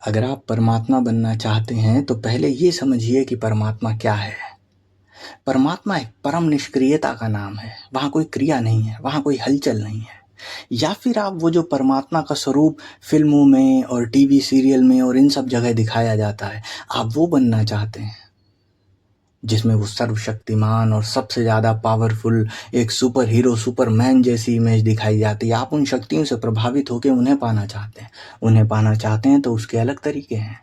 अगर आप परमात्मा बनना चाहते हैं तो पहले ये समझिए कि परमात्मा क्या है। परमात्मा एक परम निष्क्रियता का नाम है। वहाँ कोई क्रिया नहीं है, वहाँ कोई हलचल नहीं है। या फिर आप वो जो परमात्मा का स्वरूप फिल्मों में और टीवी सीरियल में और इन सब जगह दिखाया जाता है, आप वो बनना चाहते हैं जिसमें वो सर्वशक्तिमान और सबसे ज़्यादा पावरफुल एक सुपर हीरो सुपरमैन जैसी इमेज दिखाई जाती है। आप उन शक्तियों से प्रभावित होकर उन्हें पाना चाहते हैं। उन्हें पाना चाहते हैं तो उसके अलग तरीके हैं।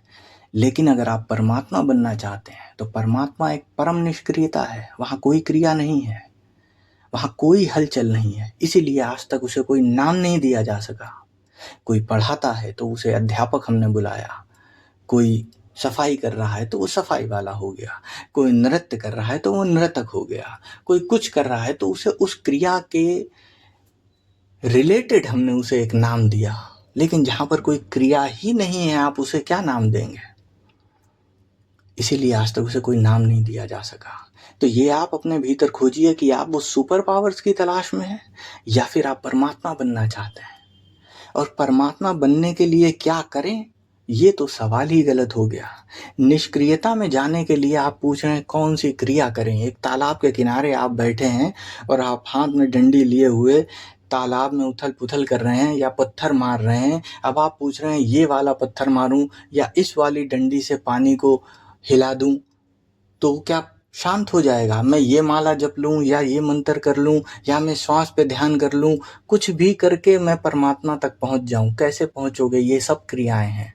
लेकिन अगर आप परमात्मा बनना चाहते हैं तो परमात्मा एक परम निष्क्रियता है। वहाँ कोई क्रिया नहीं है, वहाँ कोई हलचल नहीं है। इसीलिए आज तक उसे कोई नाम नहीं दिया जा सका। कोई पढ़ाता है तो उसे अध्यापक हमने बुलाया, कोई सफाई कर रहा है तो वो सफाई वाला हो गया, कोई नृत्य कर रहा है तो वो नर्तक हो गया, कोई कुछ कर रहा है तो उसे उस क्रिया के रिलेटेड हमने उसे एक नाम दिया। लेकिन जहाँ पर कोई क्रिया ही नहीं है, आप उसे क्या नाम देंगे? इसीलिए आज तक उसे कोई नाम नहीं दिया जा सका। तो ये आप अपने भीतर खोजिए कि आप वो सुपर पावर्स की तलाश में हैं या फिर आप परमात्मा बनना चाहते हैं। और परमात्मा बनने के लिए क्या करें, ये तो सवाल ही गलत हो गया। निष्क्रियता में जाने के लिए आप पूछ रहे हैं कौन सी क्रिया करें। एक तालाब के किनारे आप बैठे हैं और आप हाथ में डंडी लिए हुए तालाब में उथल पुथल कर रहे हैं या पत्थर मार रहे हैं। अब आप पूछ रहे हैं ये वाला पत्थर मारूं या इस वाली डंडी से पानी को हिला दूं, तो क्या शांत हो जाएगा? मैं ये माला जप लूं या ये मंत्र कर लूं या मैं श्वास पे ध्यान कर लूं, कुछ भी करके मैं परमात्मा तक पहुंच जाऊं। कैसे पहुंचोगे? ये सब क्रियाएं हैं।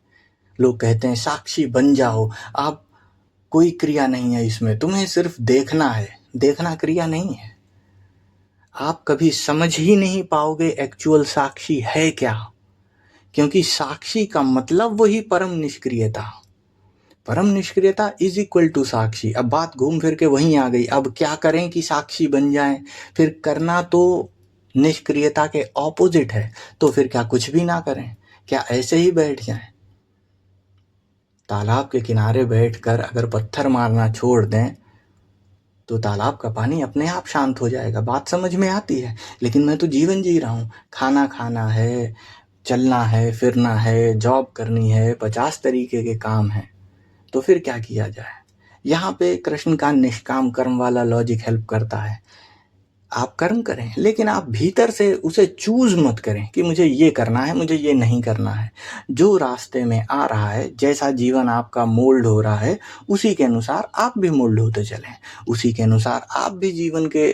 लोग कहते हैं साक्षी बन जाओ। आप कोई क्रिया नहीं है इसमें, तुम्हें सिर्फ देखना है। देखना क्रिया नहीं है। आप कभी समझ ही नहीं पाओगे एक्चुअल साक्षी है क्या, क्योंकि साक्षी का मतलब वही परम निष्क्रियता। परम निष्क्रियता इज इक्वल टू साक्षी। अब बात घूम फिर के वहीं आ गई। अब क्या करें कि साक्षी बन जाएं? फिर करना तो निष्क्रियता के ऑपोजिट है। तो फिर क्या कुछ भी ना करें? क्या ऐसे ही बैठ जाएं? तालाब के किनारे बैठकर अगर पत्थर मारना छोड़ दें तो तालाब का पानी अपने आप शांत हो जाएगा। बात समझ में आती है। लेकिन मैं तो जीवन जी रहा हूँ। खाना खाना है, चलना है, फिरना है, जॉब करनी है, 50 तरीके के काम हैं। तो फिर क्या किया जाए? यहाँ पे कृष्ण का निष्काम कर्म वाला लॉजिक हेल्प करता है। आप कर्म करें, लेकिन आप भीतर से उसे चूज मत करें कि मुझे ये करना है, मुझे ये नहीं करना है। जो रास्ते में आ रहा है, जैसा जीवन आपका मोल्ड हो रहा है, उसी के अनुसार आप भी मोल्ड होते चलें। उसी के अनुसार आप भी जीवन के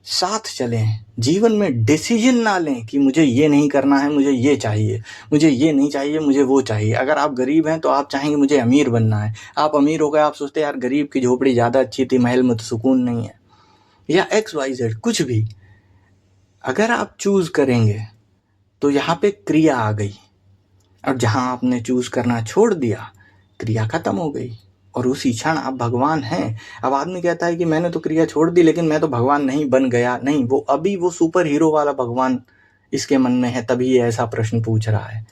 साथ चलें। जीवन में डिसीजन ना लें कि मुझे ये नहीं करना है, मुझे ये चाहिए, मुझे ये नहीं चाहिए, मुझे वो चाहिए। अगर आप गरीब हैं तो आप चाहेंगे मुझे अमीर बनना है। आप अमीर हो गए, आप सोचते हैं यार गरीब की झोपड़ी ज़्यादा अच्छी थी, महल में तो सुकून नहीं है, या XYZ कुछ भी। अगर आप चूज करेंगे तो यहाँ पे क्रिया आ गई, और जहाँ आपने चूज करना छोड़ दिया, क्रिया खत्म हो गई और उसी क्षण आप भगवान हैं। अब आदमी कहता है कि मैंने तो क्रिया छोड़ दी लेकिन मैं तो भगवान नहीं बन गया। नहीं, वो अभी वो सुपर हीरो वाला भगवान इसके मन में है, तभी ये ऐसा प्रश्न पूछ रहा है।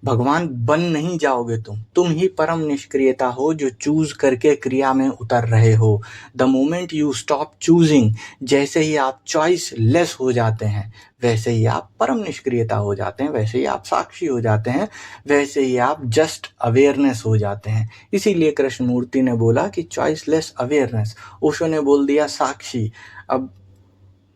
भगवान बन नहीं जाओगे तुम ही परम निष्क्रियता हो जो चूज करके क्रिया में उतर रहे हो। The moment you stop choosing, जैसे ही आप चॉइस लेस हो जाते हैं, वैसे ही आप परम निष्क्रियता हो जाते हैं, वैसे ही आप साक्षी हो जाते हैं, वैसे ही आप जस्ट अवेयरनेस हो जाते हैं। इसीलिए कृष्णमूर्ति ने बोला कि चॉइस लेस अवेयरनेस। ओशो ने बोल दिया साक्षी, अब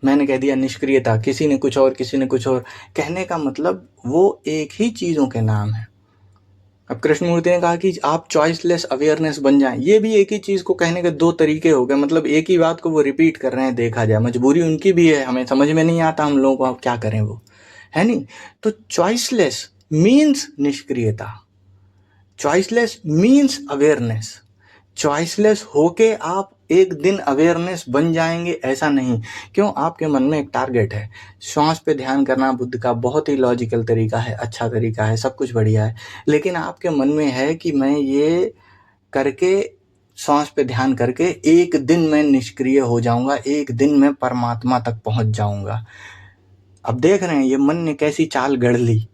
मैंने कह दिया निष्क्रियता। किसी ने कुछ और, किसी ने कुछ और। कहने का मतलब वो एक ही चीज़ों के नाम है। अब कृष्णमूर्ति ने कहा कि आप चॉइसलेस अवेयरनेस बन जाएं, ये भी एक ही चीज़ को कहने के दो तरीके हो गए। मतलब एक ही बात को वो रिपीट कर रहे हैं। देखा जाए मजबूरी उनकी भी है, हमें समझ में नहीं आता हम लोगों को, अब क्या करें वो, है नहीं। तो चॉइसलेस मीन्स निष्क्रियता, चॉइसलेस मीन्स अवेयरनेस। चॉइसलेस होके आप एक दिन अवेयरनेस बन जाएंगे ऐसा नहीं। क्यों? आपके मन में एक टारगेट है। श्वास पे ध्यान करना बुद्ध का बहुत ही लॉजिकल तरीका है, अच्छा तरीका है, सब कुछ बढ़िया है। लेकिन आपके मन में है कि मैं ये करके, श्वास पे ध्यान करके एक दिन मैं निष्क्रिय हो जाऊंगा, एक दिन मैं परमात्मा तक पहुंच जाऊंगा। अब देख रहे हैं ये मन ने कैसी चाल गढ़ ली।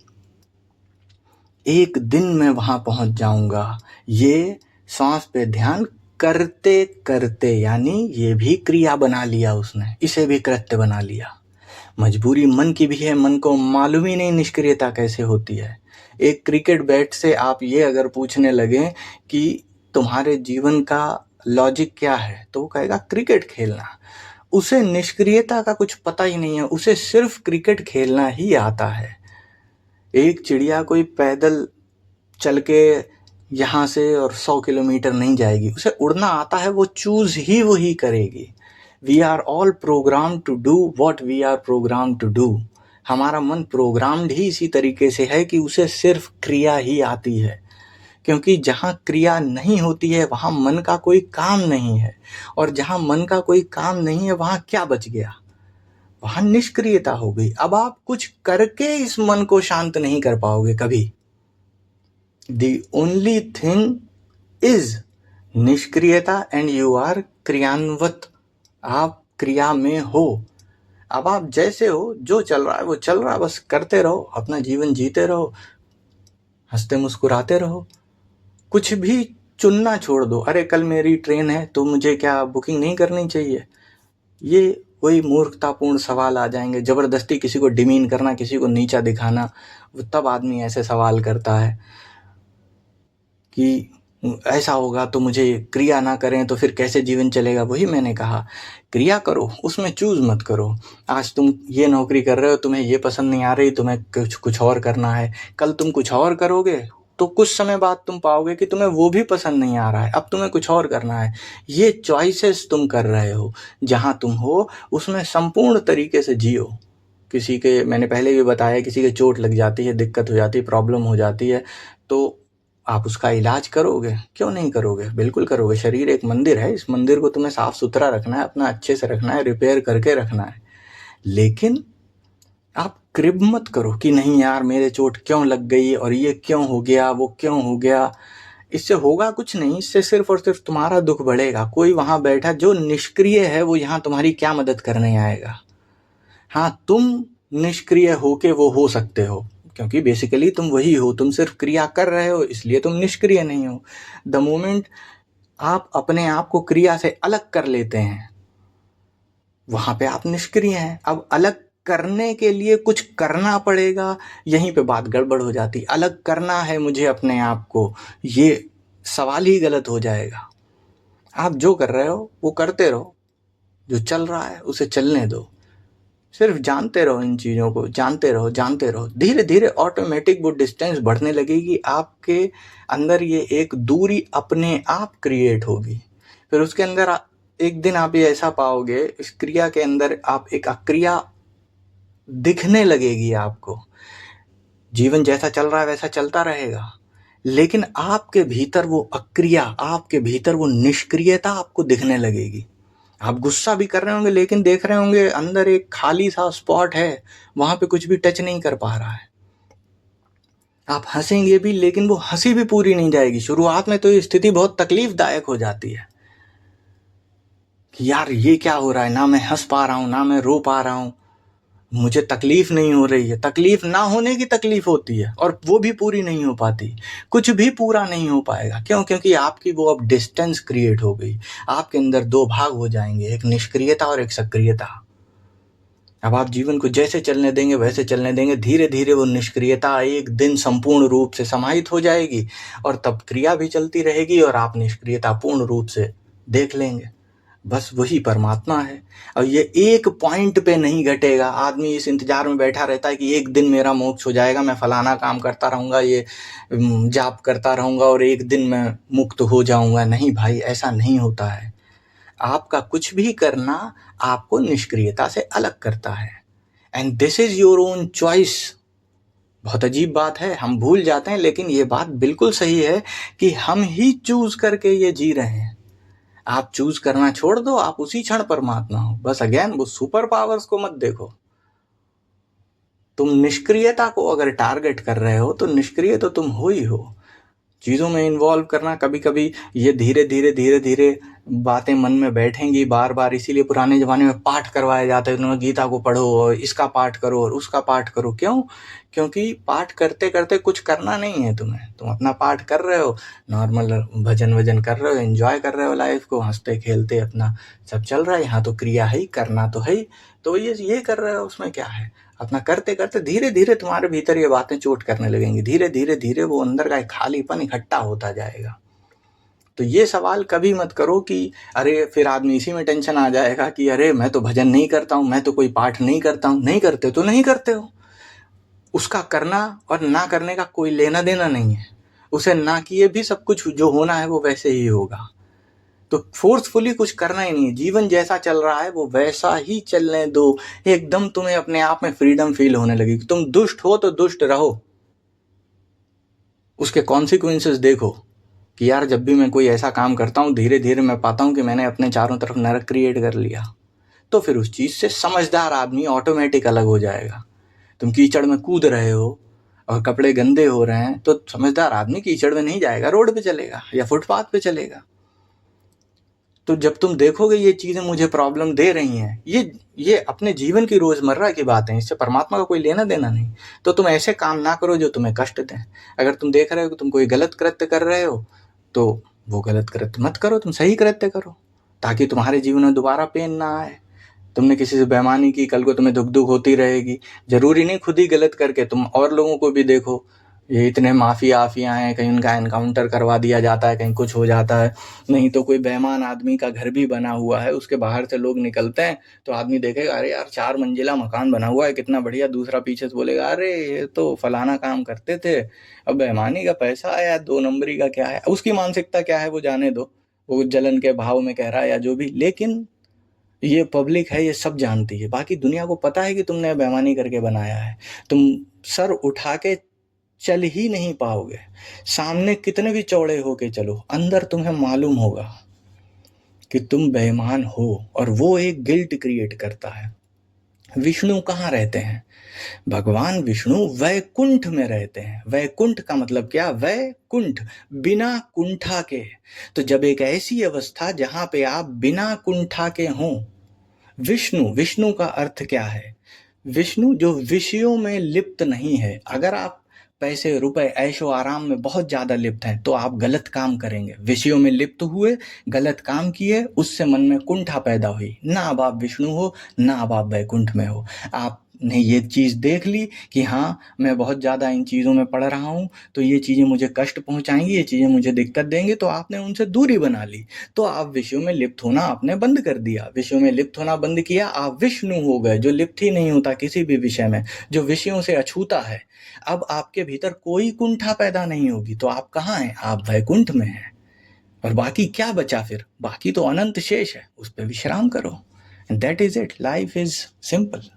एक दिन मैं वहां पहुंच जाऊंगा। ये सांस पे ध्यान करते करते, यानी ये भी क्रिया बना लिया उसने, इसे भी कृत्य बना लिया। मजबूरी मन की भी है, मन को मालूम ही नहीं निष्क्रियता कैसे होती है। एक क्रिकेट बैट से आप ये अगर पूछने लगे कि तुम्हारे जीवन का लॉजिक क्या है, तो वो कहेगा क्रिकेट खेलना। उसे निष्क्रियता का कुछ पता ही नहीं है, उसे सिर्फ क्रिकेट खेलना ही आता है। एक चिड़िया कोई पैदल चल के यहाँ से और 100 किलोमीटर नहीं जाएगी, उसे उड़ना आता है, वो चूज ही वही करेगी। We are all program to do what we are program to do. हमारा मन प्रोग्राम्ड ही इसी तरीके से है कि उसे सिर्फ क्रिया ही आती है, क्योंकि जहाँ क्रिया नहीं होती है वहाँ मन का कोई काम नहीं है, और जहाँ मन का कोई काम नहीं है वहाँ क्या बच गया? वहाँ निष्क्रियता हो गई। अब आप कुछ करके इस मन को शांत नहीं कर पाओगे कभी। The only thing is निष्क्रियता एंड यू आर क्रियान्वित। आप क्रिया में हो। अब आप जैसे हो, जो चल रहा है वो चल रहा है, बस करते रहो, अपना जीवन जीते रहो, हंसते मुस्कुराते रहो। कुछ भी चुनना छोड़ दो। अरे कल मेरी ट्रेन है तो मुझे क्या बुकिंग नहीं करनी चाहिए? ये कोई मूर्खतापूर्ण सवाल आ जाएंगे। ज़बरदस्ती किसी को डिमीन करना, किसी को नीचा दिखाना, तब आदमी ऐसे सवाल करता है कि ऐसा होगा तो मुझे क्रिया ना करें तो फिर कैसे जीवन चलेगा। वही मैंने कहा, क्रिया करो, उसमें चूज मत करो। आज तुम ये नौकरी कर रहे हो, तुम्हें ये पसंद नहीं आ रही, तुम्हें कुछ और करना है। कल तुम कुछ और करोगे तो कुछ समय बाद तुम पाओगे कि तुम्हें वो भी पसंद नहीं आ रहा है, अब तुम्हें कुछ और करना है। ये चॉइसेस तुम कर रहे हो। जहाँ तुम हो उसमें संपूर्ण तरीके से जियो। किसी के, मैंने पहले भी बताया, किसी के चोट लग जाती है, दिक्कत हो जाती है, प्रॉब्लम हो जाती है, तो आप उसका इलाज करोगे? क्यों नहीं करोगे? बिल्कुल करोगे। शरीर एक मंदिर है, इस मंदिर को तुम्हें साफ सुथरा रखना है, अपना अच्छे से रखना है, रिपेयर करके रखना है। लेकिन आप क्रिब मत करो कि नहीं यार मेरे चोट क्यों लग गई और ये क्यों हो गया, वो क्यों हो गया। इससे होगा कुछ नहीं, इससे सिर्फ और सिर्फ तुम्हारा दुख बढ़ेगा। कोई वहां बैठा जो निष्क्रिय है, वो यहाँ तुम्हारी क्या मदद करने आएगा? हाँ, तुम निष्क्रिय होके वो हो सकते हो, क्योंकि बेसिकली तुम वही हो। तुम सिर्फ क्रिया कर रहे हो, इसलिए तुम निष्क्रिय नहीं हो। द मोमेंट आप अपने आप को क्रिया से अलग कर लेते हैं, वहां पे आप निष्क्रिय हैं। अब अलग करने के लिए कुछ करना पड़ेगा, यहीं पे बात गड़बड़ हो जाती। अलग करना है मुझे अपने आप को, ये सवाल ही गलत हो जाएगा। आप जो कर रहे हो वो करते रहो, जो चल रहा है उसे चलने दो। सिर्फ जानते रहो, इन चीज़ों को जानते रहो, जानते रहो। धीरे धीरे ऑटोमेटिक वो डिस्टेंस बढ़ने लगेगी, आपके अंदर ये एक दूरी अपने आप क्रिएट होगी। फिर उसके अंदर एक दिन आप ये ऐसा पाओगे, इस क्रिया के अंदर आप एक अक्रिया दिखने लगेगी आपको। जीवन जैसा चल रहा है वैसा चलता रहेगा, लेकिन आपके भीतर वो अक्रिया, आपके भीतर वो निष्क्रियता आपको दिखने लगेगी। आप गुस्सा भी कर रहे होंगे, लेकिन देख रहे होंगे अंदर एक खाली सा स्पॉट है, वहां पे कुछ भी टच नहीं कर पा रहा है। आप हंसेंगे भी, लेकिन वो हंसी भी पूरी नहीं जाएगी। शुरुआत में तो ये स्थिति बहुत तकलीफदायक हो जाती है कि यार ये क्या हो रहा है, ना मैं हंस पा रहा हूं, ना मैं रो पा रहा हूं, मुझे तकलीफ नहीं हो रही है। तकलीफ ना होने की तकलीफ होती है, और वो भी पूरी नहीं हो पाती। कुछ भी पूरा नहीं हो पाएगा। क्यों? क्योंकि आपकी वो अब डिस्टेंस क्रिएट हो गई। आपके अंदर दो भाग हो जाएंगे, एक निष्क्रियता और एक सक्रियता। अब आप जीवन को जैसे चलने देंगे वैसे चलने देंगे, धीरे धीरे वो निष्क्रियता एक दिन संपूर्ण रूप से समाहित हो जाएगी, और तब क्रिया भी चलती रहेगी और आप निष्क्रियता पूर्ण रूप से देख लेंगे। बस वही परमात्मा है। और ये एक पॉइंट पे नहीं घटेगा। आदमी इस इंतजार में बैठा रहता है कि एक दिन मेरा मोक्ष हो जाएगा, मैं फलाना काम करता रहूँगा, ये जाप करता रहूँगा और एक दिन मैं मुक्त हो जाऊँगा। नहीं भाई, ऐसा नहीं होता है। आपका कुछ भी करना आपको निष्क्रियता से अलग करता है, and this is your own choice. बहुत अजीब बात है, हम भूल जाते हैं, लेकिन ये बात बिल्कुल सही है कि हम ही चूज करके ये जी रहे हैं। आप चूज करना छोड़ दो, आप उसी क्षण परमात्मा हो। बस अगेन वो सुपर पावर्स को मत देखो। तुम निष्क्रियता को अगर टारगेट कर रहे हो तो निष्क्रिय तो तुम हो ही हो। चीज़ों में इन्वॉल्व करना, कभी कभी ये धीरे धीरे बातें मन में बैठेंगी बार बार। इसीलिए पुराने ज़माने में पाठ करवाए जाते हैं, तुम्हें गीता को पढ़ो और इसका पाठ करो और उसका पाठ करो। क्यों? क्योंकि पाठ करते करते कुछ करना नहीं है तुम्हें। तुम अपना पाठ कर रहे हो, नॉर्मल भजन वजन कर रहे हो, एंजॉय कर रहे हो लाइफ को, हंसते खेलते अपना सब चल रहा है। यहाँ तो क्रिया है ही, करना तो है ही, तो ये कर रहे हो, उसमें क्या है? अपना करते करते धीरे धीरे तुम्हारे भीतर ये बातें चोट करने लगेंगी, धीरे धीरे धीरे वो अंदर का एक खालीपन इकट्ठा होता जाएगा। तो ये सवाल कभी मत करो कि अरे फिर आदमी इसी में टेंशन आ जाएगा कि अरे मैं तो भजन नहीं करता हूँ, मैं तो कोई पाठ नहीं करता हूँ। नहीं करते तो नहीं करते हो, उसका करना और ना करने का कोई लेना देना नहीं है। उसे ना किए भी सब कुछ जो होना है वो वैसे ही होगा। तो फोर्सफुली कुछ करना ही नहीं है, जीवन जैसा चल रहा है वो वैसा ही चलने दो। एकदम तुम्हें अपने आप में फ्रीडम फील होने लगेगी। तुम दुष्ट हो तो दुष्ट रहो, उसके कॉन्सिक्वेंसेस देखो कि यार जब भी मैं कोई ऐसा काम करता हूँ धीरे धीरे मैं पाता हूँ कि मैंने अपने चारों तरफ नरक क्रिएट कर लिया। तो फिर उस चीज़ से समझदार आदमी ऑटोमेटिक अलग हो जाएगा। तुम कीचड़ में कूद रहे हो और कपड़े गंदे हो रहे हैं तो समझदार आदमी कीचड़ में नहीं जाएगा, रोड पे चलेगा या फुटपाथ पे चलेगा। तो जब तुम देखोगे ये चीज़ें मुझे प्रॉब्लम दे रही हैं, ये अपने जीवन की रोज़मर्रा की बातें, इससे परमात्मा का कोई लेना देना नहीं, तो तुम ऐसे काम ना करो जो तुम्हें कष्ट दें। अगर तुम देख रहे हो कि तुम कोई गलत कृत्य कर रहे हो तो वो गलत कृत्य मत करो, तुम सही कृत्य करो ताकि तुम्हारे जीवन में दोबारा पेन ना आए। तुमने किसी से बेईमानी की, कल को तुम्हें दुख होती रहेगी। ज़रूरी नहीं खुद ही गलत करके तुम और लोगों को भी देखो, ये इतने माफिया हैं, कहीं उनका एनकाउंटर करवा दिया जाता है, कहीं कुछ हो जाता है। नहीं तो कोई बेईमान आदमी का घर भी बना हुआ है, उसके बाहर से लोग निकलते हैं तो आदमी देखेगा अरे यार 4 मंजिला मकान बना हुआ है कितना बढ़िया, दूसरा पीछे से बोलेगा अरे ये तो फलाना काम करते थे, अब बेईमानी का पैसा आया, 2 नंबरी का क्या है। उसकी मानसिकता क्या है वो जाने दो, वो जलन के भाव में कह रहा है या जो भी, लेकिन ये पब्लिक है, ये सब जानती है। बाकी दुनिया को पता है कि तुमने बेईमानी करके बनाया है। तुम सर उठा के चल ही नहीं पाओगे, सामने कितने भी चौड़े होके चलो, अंदर तुम्हें मालूम होगा कि तुम बेईमान हो और वो एक गिल्ट क्रिएट करता है। विष्णु कहाँ रहते हैं? भगवान विष्णु वैकुंठ में रहते हैं। वैकुंठ का मतलब क्या? वैकुंठ, बिना कुंठा के। तो जब एक ऐसी अवस्था जहां पे आप बिना कुंठा के हों, विष्णु का अर्थ क्या है? विष्णु जो विषयों में लिप्त नहीं है। अगर आप पैसे रुपए ऐशो आराम में बहुत ज्यादा लिप्त हैं तो आप गलत काम करेंगे। विषयों में लिप्त हुए, गलत काम किए, उससे मन में कुंठा पैदा हुई, ना अब आप विष्णु हो ना अब आप वैकुंठ में हो। आपने ये चीज देख ली कि हाँ मैं बहुत ज्यादा इन चीजों में पड़ रहा हूँ तो ये चीजें मुझे कष्ट पहुंचाएंगी, ये चीजें मुझे दिक्कत देंगे, तो आपने उनसे दूरी बना ली। तो आप विषयों में लिप्त होना आपने बंद कर दिया। विषयों में लिप्त होना बंद किया, आप विष्णु हो गए, जो लिप्त ही नहीं होता किसी भी विषय में, जो विषयों से अछूता है। अब आपके भीतर कोई कुंठा पैदा नहीं होगी, तो आप कहाँ हैं? आप वैकुंठ में हैं। और बाकी क्या बचा फिर? बाकी तो अनंत शेष है, उस पर विश्राम करो। And that is it. Life is simple.